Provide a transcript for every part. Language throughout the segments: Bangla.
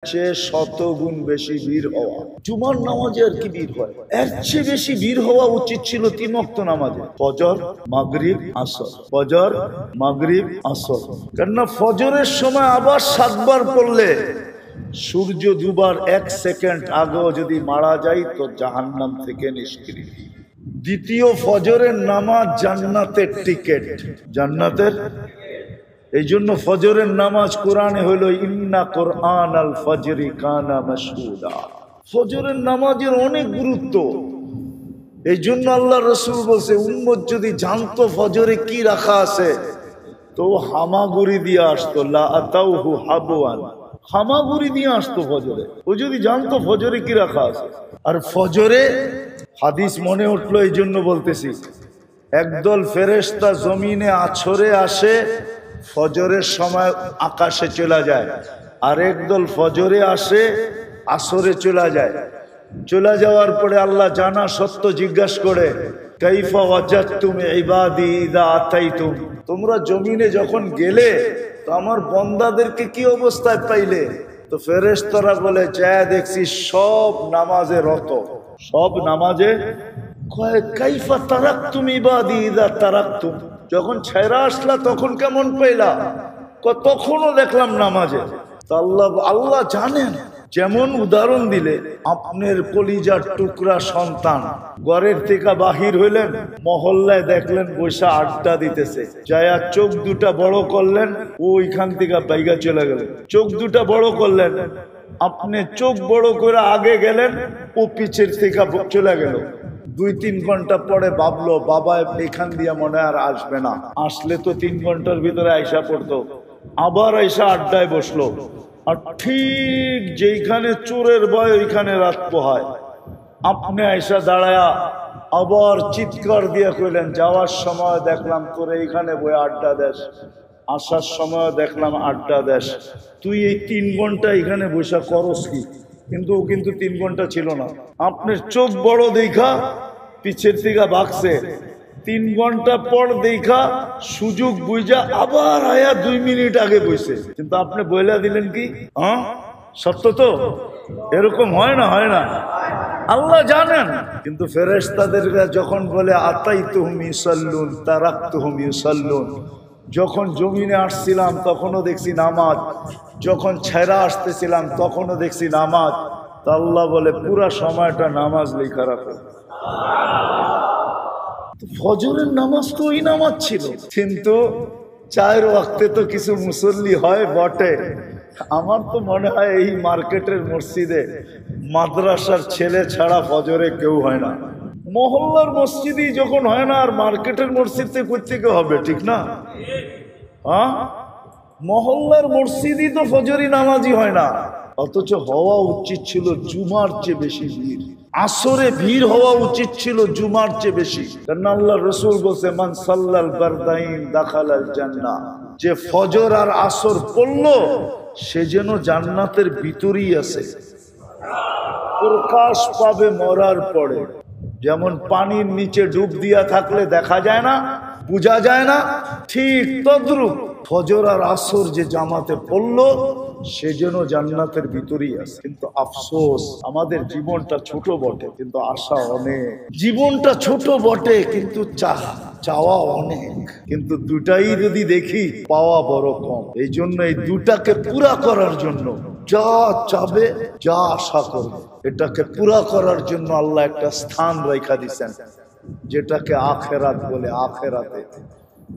চেয়ে শতগুণ বেশি ভিড় হওয়া। জুমার নামাজে আর কি ভিড় হয়, এর চেয়ে বেশি ভিড় হওয়া উচিত ছিল 3 ওয়াক্ত নামাজে, ফজর, মাগরিব, আসর, ফজর, মাগরিব, আসর। কেননা ফজরের সময় আবার 7 বার পড়লে সূর্য দুবার 1 সেকেন্ড আগেও যদি মারা যায় তো জাহান্নাম থেকে নিষ্কৃতি। দ্বিতীয় ফজরের নামাজ জান্নাতের টিকিট, জান্নাতের। এই জন্য ফজরের নামাজ কোরআনে হলো ইন্না কোরআন আল ফজরি কানা মাশহুদা। ফজরের নামাজের অনেক গুরুত্ব। এই জন্য আল্লাহ রসুল বলছে উম্মত যদি জানতো ফজরে কি রাখা আছে তো হামাগুড়ি দিয়ে আসতো, লা আতাউহু হাবওয়ান, হামাগুড়ি দিয়ে আসতো ফজরে। ও যদি জানতো ফজরে কি রাখা আছে। আর ফজরে হাদিস মনে উঠলো এই জন্য বলতেছি, একদল ফেরেশতা জমিনে আছরে আসে, ফজরের সময় আকাশে চলে যায়, আর একদল ফজরে আসে আসরে চলে যায়। চলে যাওয়ার পরে আল্লাহ জানা সত্য জিজ্ঞাসা করে, কাইফা ওয়াজাদতুম ইবাদি ইযা আতাইতুম, তোমরা জমিনে যখন গেলে তো আমার বান্দাদেরকে কি অবস্থায় পাইলে? তো ফেরেশতারা বলে, যায় দেখছি সব নামাজে রত, সব নামাজে। কাইফা তারাকতুম ইবাদি ইযা তারাকতুম, যখন ছেড়া আসলা তখন কেমন পেলা? তখনও দেখলাম নামাজে। আল্লাহ জানেন। যেমন উদাহরণ দিলে, আপনার কলিজার টুকরা সন্তান ঘরের থেকে বাহির হইলেন, মহল্লায় দেখলেন বৈশা আড্ডা দিতেছে, যায়া চোখ দুটা বড় করলেন, ওইখান থেকে বাইগা চলে গেলেন। চোখ দুটা বড় করলেন, আপনি চোখ বড় করে আগে গেলেন, ও পিছের থেকে চলে গেল। 2-3 ঘন্টা পরে ভাবলো বাবা এখান দিয়ে মনে আর আসবে না, আসলে তো 3 ঘন্টার ভিতরে আয়সা পড়তো। আবার আয়সা আড্ডায় বসলো, আর ঠিক যেইখানে চোরের ভয় ওইখানে রাত পোহায়। আপনি আয়সা দাঁড়ায়া আবার চিৎকার দিয়ে কইলেন, যাওয়ার সময় দেখলাম তোরে এইখানে বই আড্ডা দেশ, আসার সময় দেখলাম আড্ডা দেশ, তুই এই 3 ঘন্টা এখানে বসা করস কি? কিন্তু ও কিন্তু 3 ঘন্টা ছিল না। আপনার চোখ বড় দেখা পিছের থেকে ভাগছে, 3 ঘন্টা পর দেখা সুযোগ বুঝা আবার আয়া 2 মিনিট আগে বসে। কিন্তু আপনি বইলা দিলেন কি? হ্যাঁ সত্য তো? এরকম হয় না? হয় না? আল্লাহ জানেন। কিন্তু ফেরেশতাদেরকে যখন বলে আতাইতুহুম ইউসাল্লুন তারাকতুহুম ইউসাল্লুন, যখন জমিনে আসছিলাম তখনও দেখছি নামাজ, যখন ছেড়া আসতেছিলাম তখনও দেখছি নামাজ। তা আল্লাহ বলে পুরা সময়টা নামাজ লেখা রাখো। ফজরের নামাজ তো ওই নামাজ ছিল, কিন্তু 4 ওয়াক্তে তো কিছু মুসল্লি হয় বটে। আমার তো মনে হয় এই মার্কেটের মসজিদে মাদ্রাসার ছেলে ছাড়া ফজরে কেউ হয় না। মহল্লার মসজিদই যখন হয় না, আর মার্কেটের মসজিদে কোত্থেকে হবে? ঠিক না? হ্যাঁ, মহল্লার মসজিদই তো ফজরি নামাজই হয় না। অথচ হওয়া উচিত ছিল জুমার চেয়ে বেশি ভিড়, আসরে ভিড় হওয়া উচিত ছিল জুমার চেয়ে বেশি। কারণ আল্লাহ রসুল বলছে, মান সাল্লাল বারদাইন দাখালাল জান্নাহ, যে ফজর আর আসর পড়লো সে যেন জান্নাতের ভিতরেই আছে, প্রকাশ পাবে মরার পরে। যেমন পানির নিচে ডুব দিয়া থাকলে দেখা যায় না, বোঝা যায় না, ঠিক তদ্রূপ ফজর আর আসর যে জামাতে পড়লো সে যেন জান্নাতের ভিতরেই আছে। কিন্তু আফসোস, আমাদের জীবনটা ছোট বটে কিন্তু আশা অনেক। জীবনটা ছোট বটে কিন্তু চাওয়া অনেক। কিন্তু দুটাই যদি দেখি, পাওয়া বড় কম। এই জন্য এই দুটাকে পুরা করার জন্য যা চাবে, যা আশা করবে, এটাকে পুরা করার জন্য আল্লাহ একটা স্থান রেখা দিচ্ছেন, যেটাকে আখেরাত বলে আখেরাতে,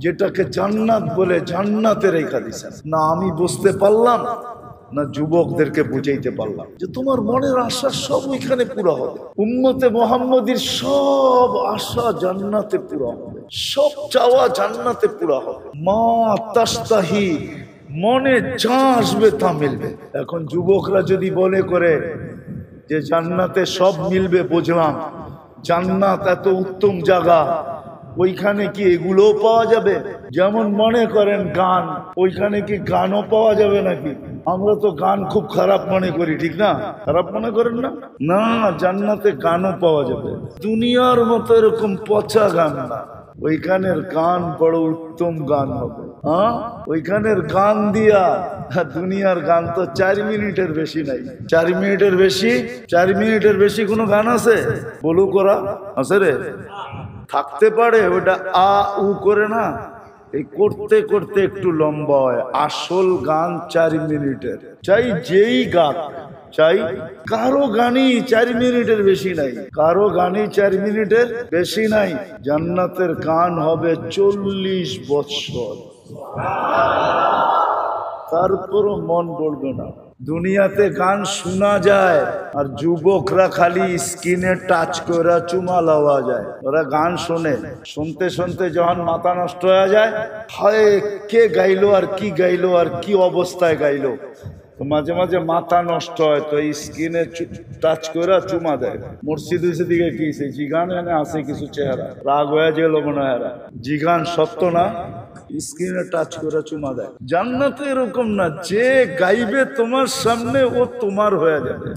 যেটাকে জান্নাত বলে জান্নাতে রেখা দিচ্ছেন। না আমি বুঝতে পারলাম, না যুবকদেরকে বুঝাইতে পারলাম যে তোমার মনের আশা সব ওইখানে পুরা হবে। উম্মতে মুহাম্মদীর সব আশা জান্নাতে পুরা হবে, সব চাওয়া জান্নাতে পুরা হবে। মা তাস্তাহি, মনে যা আসবে তা মিলবে। এখন যুবকরা যদি বলে করে যে জান্নাতে সব মিলবে, বুঝলাম জান্নাত এত উত্তম জায়গা, ওইখানে কি এগুলোও পাওয়া যাবে? যেমন মনে করেন গান, ওইখানে কি গানও পাওয়া যাবে নাকি? আমরা তো গান খুব খারাপ মনে করি, ঠিক না? খারাপ মনে করেন না? না, জান্নাতে গানও পাওয়া যাবে। দুনিয়ার মতো এরকম পচা গান না, ওইখানের গান বড় উত্তম গান হবে। হ্যাঁ, ওইখানের গান দিয়া দুনিয়ার গান তো 4 মিনিটের বেশি নাই। 4 মিনিটের বেশি, 4 মিনিটের বেশি কোনো গান আছে? বলু করা আছে রে? থাকতে পারে, ওটা আ উ করে না, এই করতে করতে একটু লম্বা হয়। আসল গান 4 মিনিটের, চাই যেই গান, চাই কারো গানই 4 মিনিটের বেশি নাই, কারো গানই 4 মিনিটের বেশি নাই। জান্নাতের গান হবে 40 বৎসর, তারপরও মন বলবে না। দুনিয়াতে গান শোনা যায় আর যুবকরা খালি স্ক্রিনে টাচ করে চুমা লওয়া যায়। ওরা গান শোনে, শুনতে শুনতে যখন মাথা নষ্ট হয়ে যায়, হায় কে গাইলো আর কি গাইলো আর কি অবস্থায় গাইলো, তো মাঝে মাঝে মাথা নষ্ট হয়, তো স্ক্রিনে টাচ করে চুমা দেয়। মসজিদ দিকে কি জিগান এনে আছে কিছু চেহারা, রাগ হয়ে গেল মনে হয়, জিগান সত্য না, স্ক্রিনে টাচ করে চুমা দেয়। জান্নাতে এরকম না, যে গাইবে তোমার সামনে ও তোমার হয়ে যাবে।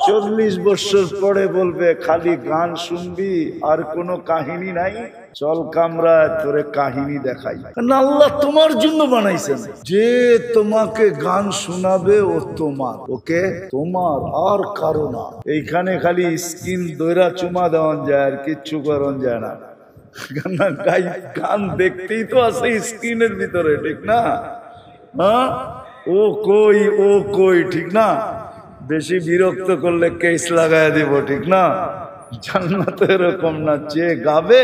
40 বছর পরে বলবে খালি গান শুনবি আর কোনো কাহিনী নাই, চল কামরায় তোরে কাহিনী দেখাই। কারণ আল্লাহ তোমার জন্য বানাইছেন, যে তোমাকে গান শোনাবে ও তোমার, ওকে তোমার আর কারো না। এইখানে খালি স্কিন দইরা চুমা দেওয়ান যায় আর কিচ্ছু করন যায় না। গান দেখতেই তো আছে স্ক্রিনের ভিতরে, ঠিক না? হ্যাঁ, ও কই ও কই, ঠিক না? বেশি বিরক্ত করলে কেস লাগায় দিব, ঠিক না? জান্নাতে এরকম না, যে গাবে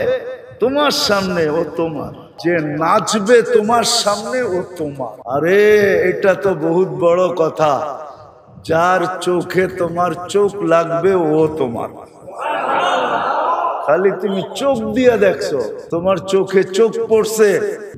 তোমার সামনে ও তোমার, যে নাচবে তোমার সামনে ও তোমার। আরে এটা তো বহুত বড় কথা, যার চোখে তোমার চোখ লাগবে ও তোমার। খালি তুমি চোখ দিয়ে দেখছো, তোমার চোখে চোখ পড়ছে,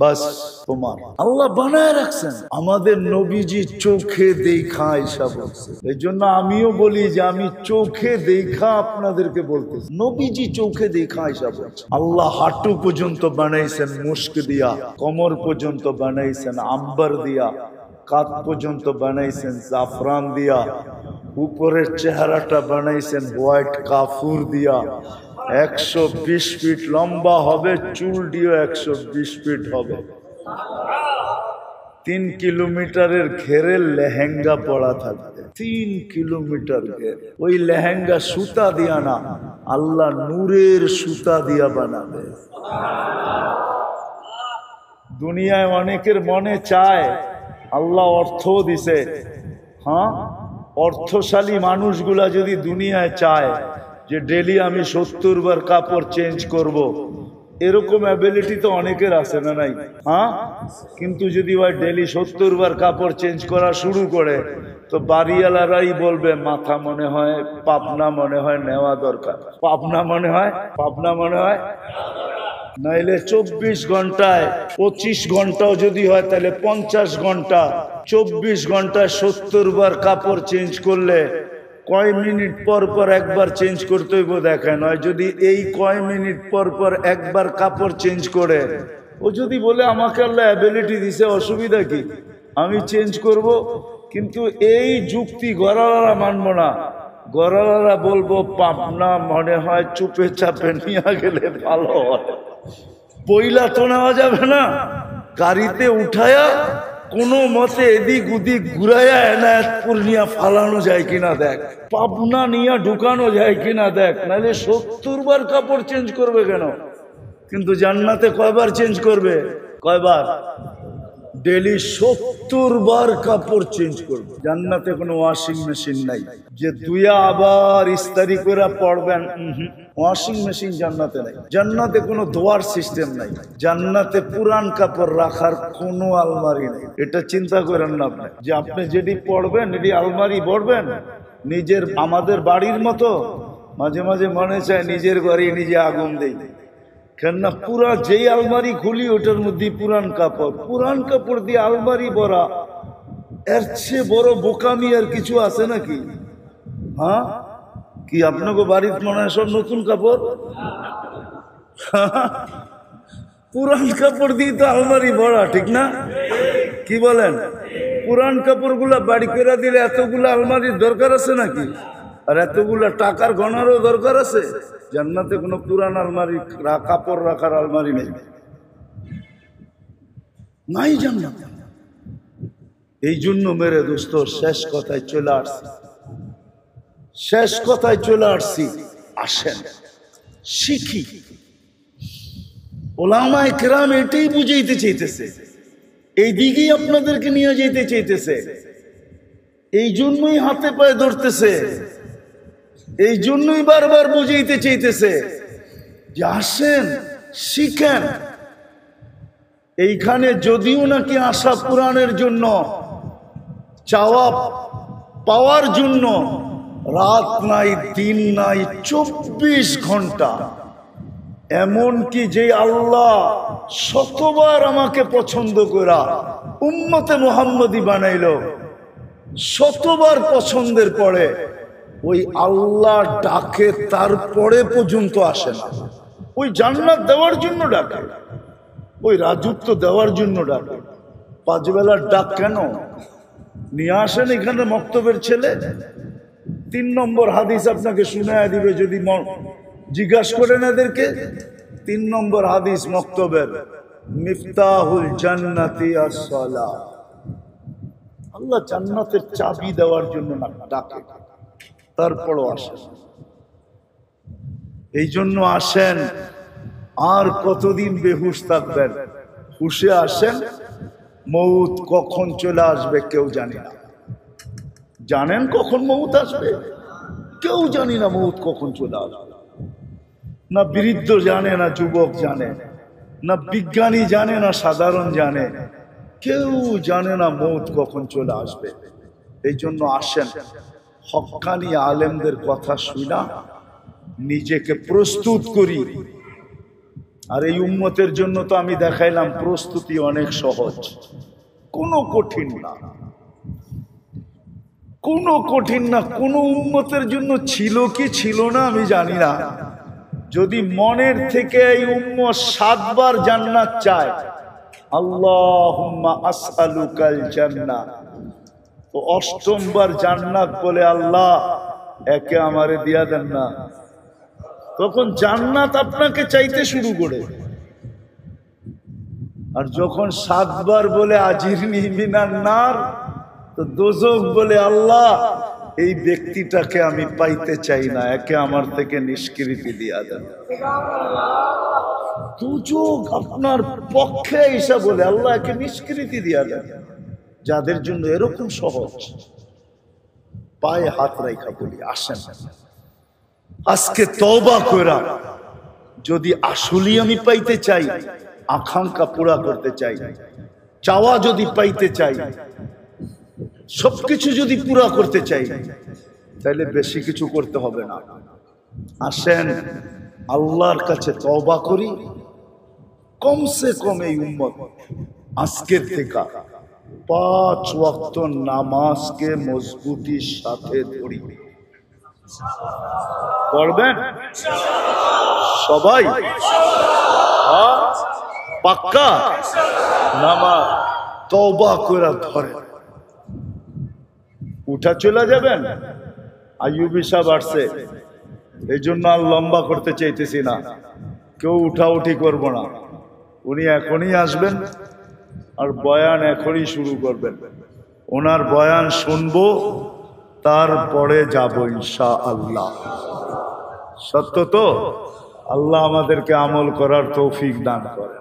বাস তোমার। আল্লাহ বানায় রাখছেন। আমাদের নবীজি চোখে দেখা ঈশা বলছে, এই জন্য আমিও বলি যে আমি চোখে দেখা আপনাদেরকে বলতেছি, নবীজি চোখে দেখা ঈশা বলছে। আল্লাহ হাঁটু পর্যন্ত বানাইছেন মুস্ক দিয়া, কমর পর্যন্ত বানাইছেন আম্বার দিয়া, কাঁধ পর্যন্ত বানাইছেন জাফরান দিয়া, উপরের চেহারাটা বানাইছেন হোয়াইট কাফুর দিয়া। 120 ফিট লম্বা হবে, চুল দিয়ে 120 ফিট হবে। 3 কিলোমিটারের ঘেরে লেহেঙ্গা পরা থাকবে, 3 কিলোমিটার ঘের। ওই লেহেঙ্গা সুতা দিয়া না, আল্লাহ নূরের সুতা দিয়া বানাবে। দুনিয়ায় অনেকের মনে চায়, আল্লাহ অর্থ দিছে, হ্যাঁ, অর্থশালী মানুষগুলা যদি দুনিয়ায় চায় যে ডেলি আমি 70 বার কাপড় চেঞ্জ করব, এরকম অ্যাবিলিটি তো অনেকের আছে না নাই? হ্যাঁ, কিন্তু যদি ওই ডেলি 70 বার কাপড় চেঞ্জ করা শুরু করে, তো বাড়িওয়ালারাই বলবে মাথা মনে হয় পাবনা মনে হয় নেওয়া দরকার, পাবনা মনে হয়, পাবনা মনে হয়। নাইলে 24 ঘন্টায় 25 ঘন্টাও যদি হয় তাহলে 50 ঘন্টা, 24 ঘন্টায় 70 বার কাপড় চেঞ্জ করলে কয় মিনিট পর পর একবার চেঞ্জ করতে হইব দেখেন। নয় যদি এই কয় মিনিট পর পর একবার কাপড় চেঞ্জ করে, ও যদি বলে আমাকে আল্লাহ অ্যাবিলিটি দিছে, অসুবিধা কি, আমি চেঞ্জ করব, কিন্তু এই যুক্তি গড়ালারা মানব না। গড়ালারা বলবো পাবনা মনে হয় চুপে চাপে নিয়ে গেলে ভালো হয়। পয়লা তো নেওয়া যাবে না, গাড়িতে উঠায়া কোনো মতে এদিক ওদিক ঘুরাইয়া এনায়েতপুর নিয়ে ফালানো যায় কিনা দেখ, পাবনা নিয়ে ঢুকানো যায় কিনা দেখ, নাহলে 70 বার কাপড় চেঞ্জ করবে কেন? কিন্তু জান্নাতে কয়বার চেঞ্জ করবে? কয়বার? ডেলি 70 বার কাপড় চেঞ্জ করবে। জান্নাতে কোনো ওয়াশিং মেশিন নাই যে দুইয়া আবার ইস্তারি করে পড়বেন, ওয়াশিং মেশিন জান্নাতে নাই। জান্নাতে কোনো ধোয়ার সিস্টেম নাই। জান্নাতে পুরান কাপড় রাখার কোনো আলমারি নেই। এটা চিন্তা করেন না আপনি, যে আপনি যেটি পড়বেন এটি আলমারি পড়বেন নিজের। আমাদের বাড়ির মতো মাঝে মাঝে মনে চায় নিজের বাড়ি নিজে আগুন দেই, কেননা পুরা যেই আলমারি খুলি ওটার মধ্যে পুরান কাপড়, পুরান কাপড় দিয়ে আলমারি ভরা। এর চেয়ে বড় বোকামি আর কিছু আছে নাকি? হ্যাঁ, কি আপনাকে বাড়িতে মনে হয় সব নতুন কাপড়? পুরান কাপড় দিয়ে তো আলমারি ভরা, ঠিক না? কি বলেন? পুরান কাপড়গুলা বাড়ি করে দিলে এতগুলো আলমারির দরকার আছে নাকি? আর এতগুলা টাকার গণারও দরকার আছে? জান্নাতে কোনো পুরান আলমারি, কাপড় রাখার আলমারি নেই, নাই জান্নাতে। এই জন্য মেরে দোস্ত শেষ কথায় চলে আসছি, শেষ কথায় চলে আসছি। আসেন শিখি। ওলামায়ে কেরাম এটাই বুঝাইতে চাইতেছে, এই দিকেই আপনাদেরকে নিয়ে যেতে চাইতেছে। এই জন্যই হাতে পায়ে ধরতেছে, এই জন্যই বারবার বুঝাইতে চাইতেছে যে আসেন শিখেন। এইখানে যদিও নাকি আশা পূরণের জন্য, চাওয়া পাওয়ার জন্য রাত নাই দিন নাই, 24 ঘন্টা। এমনকি যে আল্লাহ শতবার আমাকে পছন্দ করা উম্মতে মুহাম্মদী বানাইল, শতবার পছন্দের পরে ওই আল্লাহ ডাকে, তারপরে পর্যন্ত আসে না। ওই জান্নাত দেওয়ার জন্য ডাকে, ওই রাজত্ব দেওয়ার জন্য ডাকে। 5 বেলার ডাক কেন? নিয়ে আসেন এখানে মক্তবের ছেলে। 3 নম্বর হাদিস আপনাকে শুনায়া দিবে যদি জিজ্ঞাসা করেন এদেরকে। 3 নম্বর হাদিস মক্তবের, মিফতাহুল জান্নাতি আস-সালাহ। আল্লাহ জান্নাতের চাবি দেওয়ার জন্য না ডাকে, তারপরও আসেন। এই জন্য আসেন। আর কতদিন বেহুশ থাকবেন? হুশে আসেন। মৌত কখন চলে আসবে কেউ জানি না। জানেন কখন মৌত আসবে? কেউ জানি না মৌত কখন চলে আসবে। না বৃদ্ধ জানে, না যুবক জানে, না বিজ্ঞানী জানে, না সাধারণ জানে, কেউ জানে না মৌত কখন চলে আসবে। এই জন্য আসেন, হক্কানি আলেমদের কথা শুনা নিজেকে প্রস্তুত করি। আর এই উম্মতের জন্য তো আমি দেখাইলাম প্রস্তুতি অনেক সহজ, কোনো কঠিন না, কোনো কঠিন না। কোনো উম্মতের জন্য ছিল কি ছিল না আমি জানি না। যদি মনের থেকে এই উম্মত 7 বার জান্নাত চায়, আল্লাহুম্মা আসআলুকাল জান্নাহ, তো 8ম বার জান্নাত বলে আল্লাহ একে আমারে দিয়া দেন না, তখন জান্নাত আপনাকে চাইতে শুরু করে। আর যখন 7 বার বলে আজিরনি মিনান নার, তো দোজখ বলে আল্লাহ এই ব্যক্তিটাকে আমি পাইতে চাই না, একে আমার থেকে নিষ্কৃতি দিয়া দেন। দোজখ আপনার পক্ষে এসে বলে আল্লাহ একে নিষ্কৃতি দিয়া দেন। যাদের জন্য এরকম সহজ, পায়ে হাত রাখা বলি আসেন আজকে তওবা কইরা, যদি আসলেই আমি পাইতে চাই, আকাঙ্ক্ষা পুরা করতে চাই, চাওয়া যদি পাইতে চাই, সবকিছু যদি পুরা করতে চাই, তাহলে বেশি কিছু করতে হবে না। আসেন আল্লাহর কাছে তওবা করি। কমসে কম এই উম্মত আজকের থেকে 5 ওয়াক্ত নামাজকে মজবুতির সাথে ধরি। পড়বেন সবাই? পাক্কা নামাজ তওবা করে ধরে উঠা চলে যাবেন। আইয়ুবী সাহেব আসছে, এই জন্য আর লম্বা করতে চাইতেছি না, কেউ উঠাউঠি করব না। উনি এখনই আসবেন আর বয়ান এখনই শুরু করবেন। ওনার বয়ান শুনবো, তারপরে যাব ইনশাআল্লাহ। সত্য তো? আল্লাহ আমাদেরকে আমল করার তৌফিক দান করে।